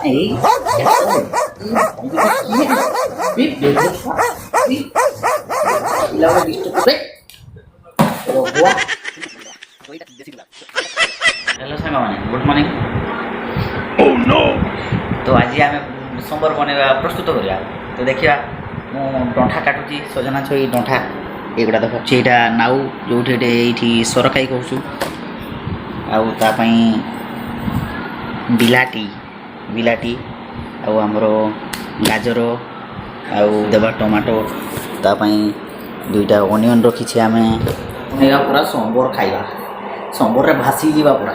Hello सांग मैंने good morning. तो आज आम संबर बनवा प्रस्तुत करा। तो देखा मु डंठा काटुची सजना छई डंठा एगुड़ा देख यहाँ नाउ जो ये सरकाई कहूँ आउपाई बिलाटी बिलाटी आमर गाजर आउ देवा टमाटो तापाई दुईटा अनियन रखी आम पूरा संबर खाइबा संबर रे भासी जीवा पूरा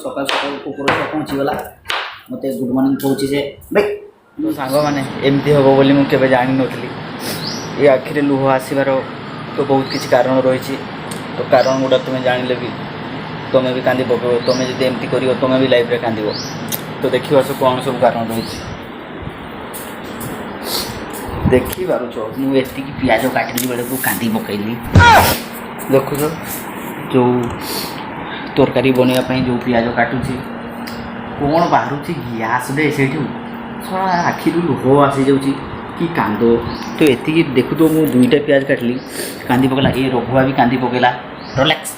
सकाल सकाल कुकुर पहुँचीगला मत गुड मॉर्निंग कहूँ से भाई तो सांग मैंने एमती हम बोली मुझे जानी नी ये आखिरे लुह आसबार तो बहुत किसी कारण रही तो कारण गुड़ा तुम्हें जानले भी तुम्हें भी कांदी पक तुम्हें जब एमती कर तुम्हें भी लाइफ रे कांद तो देखा सब कौन सब कारण रही देखी पारुच मुझे पियाज काटी बेले को कांदी पकईली देखुच जो तरकारी बनवाई जो पियाज काटुची कौन बाहर गैस दे से आखि लुह आसी जाऊँगी कि कांद तो ये देखु तो मुझे दुईटा पियाज काटली कांदी पकला ये रघुआ भी कांदी पकेला रोलेक्स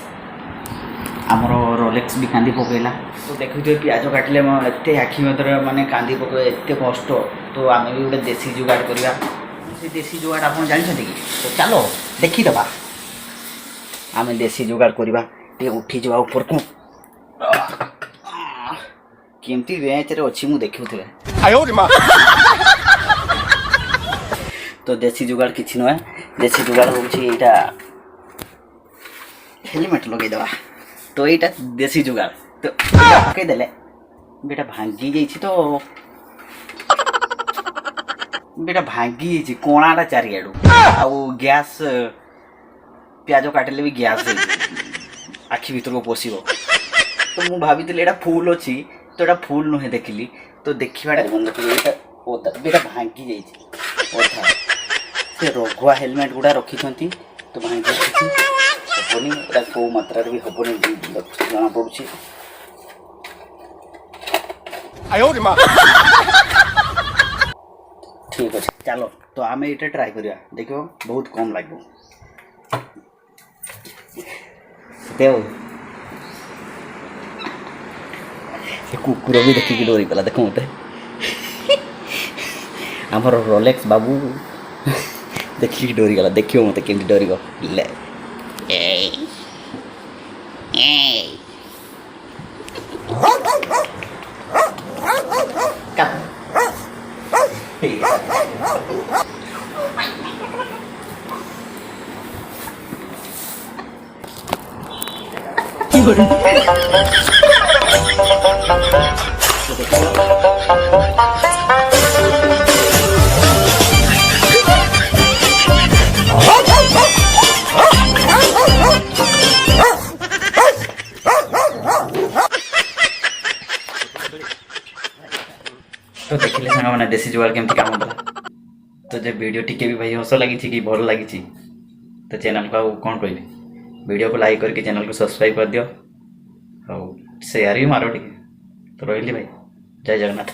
आमर रोलेक्स भी कांदी पकेला तो देखु तो पियाज काटिले एत आखि मतलब माने कांदी पके एत कष्ट तो आम भी गोटे देसी जुगाड़ करवा से देसी जुगाड़ आप जानते कि तो चलो देखीदबा आम देसी जुगाड़ करवा उठी जावा ऊपर को केमती रेंज रे अच्छी मु देखु तो देसी जुगाड़ किसी नुहे देसी जुगाड़ हूँ यहाँ हेलमेट लगेदेवा तो यहाँ देसी जुगाड़ तो पकईदे बेटा भांगी जाइए तो बेटा भांगी जाइए कणाटा चारिआडू आउ गैस प्याज काटिले भी गैस आखि भर को पशि तो मुझे भाभी यहाँ फुल अच्छी तो यहाँ फुल नुहे देखिली तो देखा बेटा भांगी जाइए से रघुआ हेलमेट गुड़ा रखी तो भांगी हेनी कौ मात्रा भी हेनी जना पड़ी ठीक अच्छे चलो तो आम ये ट्राए करिया देख बहुत कम लगे कुकुर भी देखिए डोरी गला देख मत आमर रोलेक्स बाबू देखिए डोरी गला देखियो मत केमती डरी गले तो देखिले सांग मैंने देसी जुगाड़ केमती काम कला तो जब वीडियो टिके भी भाई हस लगी कि भल लगी तो चैनल को कौन कहली वीडियो को लाइक करके चैनल को सब्सक्राइब कर दियो और शेयर भी मारो टे तो रही भाई जय जगन्नाथ।